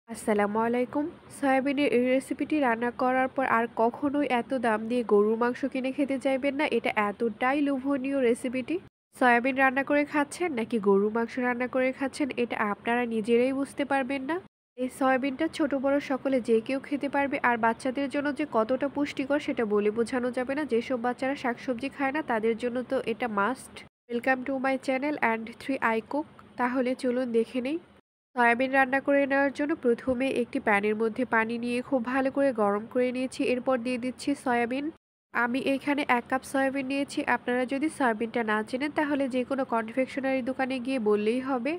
আসসালামু আলাইকুম। সয়াবিনের এই রেসিপিটি রান্না করার পর আর কখনোই এত দাম দিয়ে গরুর মাংস কিনে খেতে চাইবেন না। এটা এতটাই লোভনীয় রেসিপিটি। সয়াবিন রান্না করে খাচ্ছেন নাকি গরুর মাংস রান্না করে খাচ্ছেন এটা আপনারা নিজেরাই বুঝতে পারবেন না। এই সয়াবিনটা ছোট বড় সকলে যে কেউ খেতে পারবে আর বাচ্চাদের জন্য যে কতটা পুষ্টিকর সেটা বলে বোঝানো যাবে না। যেসব বাচ্চারা শাকসবজি খায় না তাদের জন্য তো এটা must. Welcome to my channel and 3 I cook. তাহলে চলুন দেখে নেই। সয়াবিন রান্না করে নেওয়ার জন্য প্রথমে একটি প্যানের মধ্যে পানি নিয়ে খুব ভালো করে গরম করে নিয়েছি। এরপর দিয়ে দিচ্ছি সয়াবিন। আমি এখানে ১ কাপ সয়াবিন নিয়েছি। আপনারা যদি সয়াবিনটা না চেনেন তাহলে যেকোনো কনফেকশনারি দোকানে গিয়ে বললেই হবে।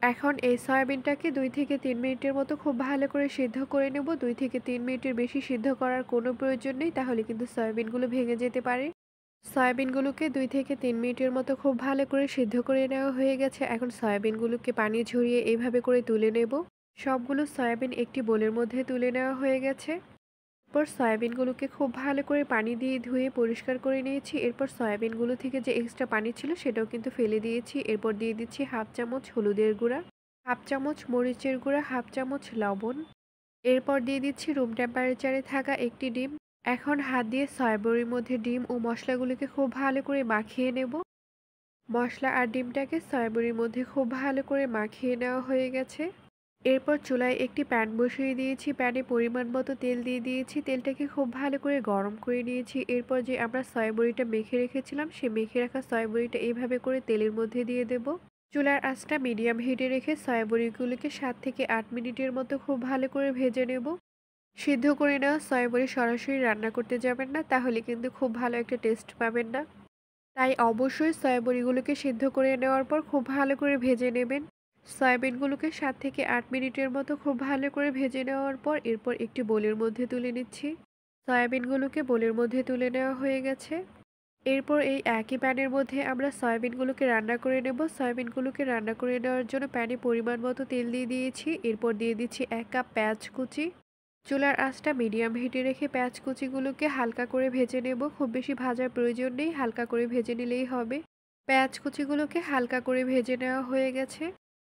এখন এই সয়াবিনটাকে ২ থেকে ৩ মিনিটের মতো খুব ভালো করে সিদ্ধ করে নেব। ২ থেকে ৩ মিনিটের বেশি সিদ্ধ করার কোনো প্রয়োজন নেই, তাহলে কিন্তু সয়াবিনগুলো ভেঙে যেতে পারে। সয়াবিনগুলোকে ২ থেকে ৩ মিনিটের মতো খুব ভালো করে সিদ্ধ করে নেওয়া হয়ে গেছে। এখন সয়াবিনগুলোকে পানি ঝরিয়ে এইভাবে করে তুলে নেব। সবগুলো সয়াবিন একটি বোলের মধ্যে তুলে নেওয়া হয়ে গেছে। এরপর সয়াবিনগুলোকে খুব ভালো করে পানি দিয়ে ধুয়ে পরিষ্কার করে নিয়েছি। এরপর সয়াবিনগুলো থেকে যে এক্সট্রা পানি ছিল সেটাও কিন্তু ফেলে দিয়েছি। এরপর দিয়ে দিচ্ছি 1/2 চামচ হলুদের গুঁড়া, 1/2 চামচ মরিচের গুঁড়া, 1/2 চামচ লবণ। এরপর দিয়ে দিচ্ছি রুম টেম্পারেচারে থাকা একটি ডিম। এখন হাত দিয়ে সয়াবড়ির মধ্যে ডিম ও মশলাগুলোকে খুব ভালো করে মাখিয়ে নেব। মশলা আর ডিমটাকে সয়াবড়ির মধ্যে খুব ভালো করে মাখিয়ে নেওয়া হয়ে গেছে। এরপর চুলায় একটি প্যান বসিয়ে দিয়েছি। প্যানে পরিমাণ মতো তেল দিয়ে দিয়েছি। তেলটাকে খুব ভালো করে গরম করে নিয়েছি। এরপর যে আমরা সয়াবড়িটা মেখে রেখেছিলাম সেই মেখে রাখা সয়াবড়িটা এইভাবে করে তেলের মধ্যে দিয়ে দেব। চুলার আঁচটা মিডিয়াম হিটে রেখে সয়াবড়িগুলোকে ৭ থেকে ৮ মিনিটের মতো খুব ভালো করে ভেজে নেব। সিদ্ধ করে নেওয়া সয়াবড়ি সরাসরি রান্না করতে যাবেন না, তাহলে কিন্তু খুব ভালো একটা টেস্ট পাবেন না। তাই অবশ্যই সয়াবড়িগুলোকে সিদ্ধ করে নেওয়ার পর খুব ভালো করে ভেজে নেবেন। সয়াবিনগুলোকে ৭ থেকে ৮ মিনিটের মতো খুব ভালো করে ভেজে নেওয়ার পর এরপর একটি বোলের মধ্যে তুলে নিচ্ছি। সয়াবিনগুলোকে বোলের মধ্যে তুলে নেওয়া হয়ে গেছে। এরপর এই একই প্যানের মধ্যে আমরা সয়াবিনগুলোকে রান্না করে নেব। সয়াবিনগুলোকে রান্না করে নেওয়ার জন্য প্যানে পরিমাণ মতো তেল দিয়ে দিয়েছি। এরপর দিয়ে দিচ্ছি ১ কাপ পেঁয়াজ কুচি। চুলার আঁচটা মিডিয়াম হিটে রেখে পেঁয়াজ কুচিগুলোকে হালকা করে ভেজে নেব। খুব বেশি ভাজার প্রয়োজন নেই, হালকা করে ভেজে নিলেই হবে। পেঁয়াজ কুচিগুলোকে হালকা করে ভেজে নেওয়া হয়ে গেছে।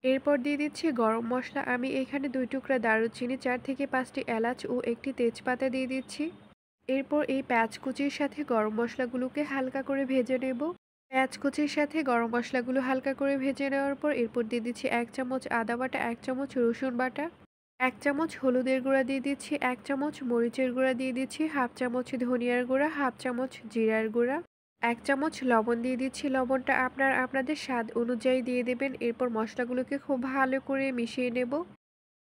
এরপর দিয়ে দিচ্ছি গরম মশলা। আমি এখানে ২ টুকরা দারুচিনি, ৪ থেকে ৫টি এলাচ ও একটি তেজপাতা দিয়ে দিচ্ছি। এরপর এই পেঁয়াজ কুচির সাথে গরম মশলাগুলোকে হালকা করে ভেজে নেব। পেঁয়াজ কুচির সাথে গরম মশলাগুলো হালকা করে ভেজে নেওয়ার পর এরপর দিয়ে দিচ্ছি ১ চামচ আদা বাটা, ১ চামচ রসুন বাটা, ১ চামচ হলুদের গুঁড়া দিয়ে দিচ্ছি, ১ চামচ মরিচের গুঁড়া দিয়ে দিচ্ছি, 1/2 চামচ ধনিয়ার গুঁড়া, 1/2 চামচ জিরার গুঁড়া, ১ চামচ লবণ দিয়ে দিচ্ছি। লবণটা আপনাদের স্বাদ অনুযায়ী দিয়ে দেবেন। এরপর মশলাগুলোকে খুব ভালো করে মিশিয়ে নেব।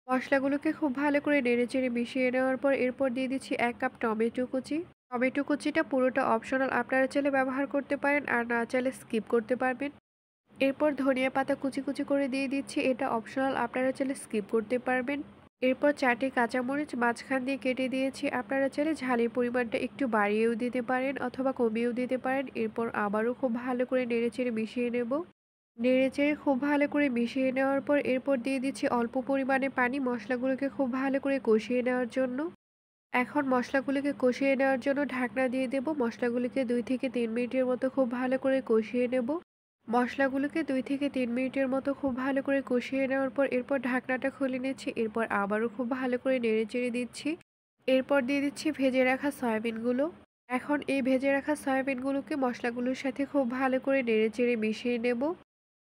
মশলাগুলোকে খুব ভালো করে নেড়েচেড়ে মিশিয়ে নেওয়ার পর এরপর দিয়ে দিচ্ছি ১ কাপ টমেটো কুচি। টমেটো কুচিটা পুরোটা অপশনাল, আপনারা চাইলে ব্যবহার করতে পারেন আর না চাইলে স্কিপ করতে পারবেন। এরপর ধনিয়া পাতা কুচি কুচি করে দিয়ে দিচ্ছি, এটা অপশনাল, আপনারা চাইলে স্কিপ করতে পারবেন। এরপর ৪টি কাঁচামরিচ মাঝখান দিয়ে কেটে দিয়েছি, আপনারা চাইলে ঝালের পরিমাণটা একটু বাড়িয়েও দিতে পারেন অথবা কমিয়েও দিতে পারেন। এরপর আবারও খুব ভালো করে নেড়েচেড়ে মিশিয়ে নেব। নেড়েচেড়ে খুব ভালো করে মিশিয়ে নেওয়ার পর এরপর দিয়ে দিচ্ছি অল্প পরিমাণে পানি, মশলাগুলোকে খুব ভালো করে কষিয়ে নেওয়ার জন্য। এখন মশলাগুলোকে কষিয়ে নেওয়ার জন্য ঢাকনা দিয়ে দেব। মশলাগুলোকে ২ থেকে ৩ মিনিটের মতো খুব ভালো করে কষিয়ে নেব। মশলাগুলোকে ২ থেকে ৩ মিনিটের মতো খুব ভালো করে কষিয়ে নেওয়ার পর এরপর ঢাকনাটা খুলে নিচ্ছি। এরপর আবারও খুব ভালো করে নেড়েচেড়ে দিচ্ছি। এরপর দিয়ে দিচ্ছি ভেজে রাখা সয়াবিনগুলো। এখন এই ভেজে রাখা সয়াবিনগুলোকে মশলাগুলোর সাথে খুব ভালো করে নেড়েচেড়ে মিশিয়ে নেব।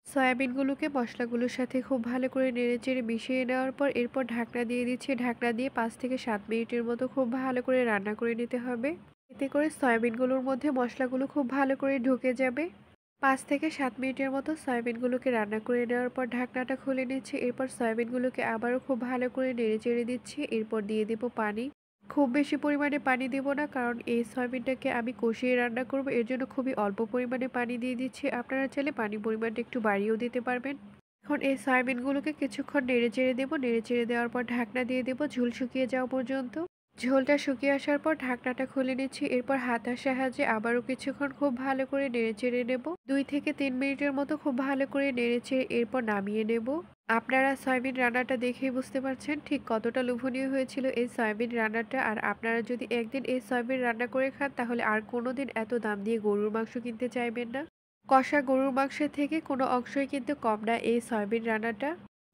সয়াবিনগুলোকে মশলাগুলোর সাথে খুব ভালো করে নেড়েচেড়ে মিশিয়ে নেওয়ার পর এরপর ঢাকনা দিয়ে দিচ্ছি। ঢাকনা দিয়ে ৫ থেকে ৭ মিনিটের মতো খুব ভালো করে রান্না করে নিতে হবে। এতে করে সয়াবিনগুলোর মধ্যে মশলাগুলো খুব ভালো করে ঢুকে যাবে। ৫ থেকে ৭ মিনিটের মতো সয়াবিনগুলোকে রান্না করে নেওয়ার পর ঢাকনাটা খুলে নিচ্ছি। এরপর সয়াবিনগুলোকে আবারও খুব ভালো করে নেড়েচেড়ে দিচ্ছি। এরপর দিয়ে দেব পানি। খুব বেশি পরিমাণে পানি দেব না, কারণ এই সয়াবিনটাকে আমি কষিয়ে রান্না করব, এর জন্য খুবই অল্প পরিমাণে পানি দিয়ে দিচ্ছি। আপনারা চাইলে পানির পরিমাণটা একটু বাড়িয়েও দিতে পারবেন। এখন এই সয়াবিনগুলোকে কিছুক্ষণ নেড়েচেড়ে দেব। নেড়েচেড়ে দেওয়ার পর ঢাকনা দিয়ে দেব ঝোল শুকিয়ে যাওয়া পর্যন্ত। ঝোলটা শুকিয়ে আসার পর ঢাকনাটা খুলে নিচ্ছি। এরপর হাতার সাহায্যে আবারও কিছুক্ষণ খুব ভালো করে নেড়েচেড়ে নেব। ২ থেকে ৩ মিনিটের মতো খুব ভালো করে নেড়েচেড়ে এরপর নামিয়ে নেব। আপনারা সয়াবিন রান্নাটা দেখেই বুঝতে পারছেন ঠিক কতটা লোভনীয় হয়েছিল এই সয়াবিন রান্নাটা। আর আপনারা যদি একদিন এই সয়াবিন রান্না করে খান তাহলে আর কোনোদিন এত দাম দিয়ে গরুর মাংস কিনতে চাইবেন না। কষা গরুর মাংসের থেকে কোনো অংশই কিন্তু কম না এই সয়াবিন রান্নাটা।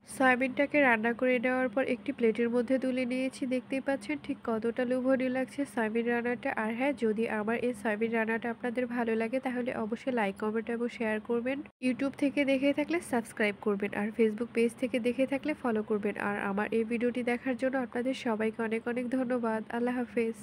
সয়াবিনটাকে রান্না করে নেওয়ার পর একটি প্লেটের মধ্যে তুলে নিয়েছি। দেখতেই পাচ্ছেন ঠিক কতটা লোভনীয় লাগছে সয়াবিন রান্নাটা। আর হ্যাঁ, যদি আমার এই সয়াবিন রান্নাটা আপনাদের ভালো লাগে তাহলে অবশ্যই লাইক, কমেন্ট এবং শেয়ার করবেন। ইউটিউব থেকে দেখে থাকলে সাবস্ক্রাইব করবেন আর ফেসবুক পেজ থেকে দেখে থাকলে ফলো করবেন। আর আমার এই ভিডিওটি দেখার জন্য আপনাদের সবাইকে অনেক অনেক ধন্যবাদ। আল্লাহ হাফেজ।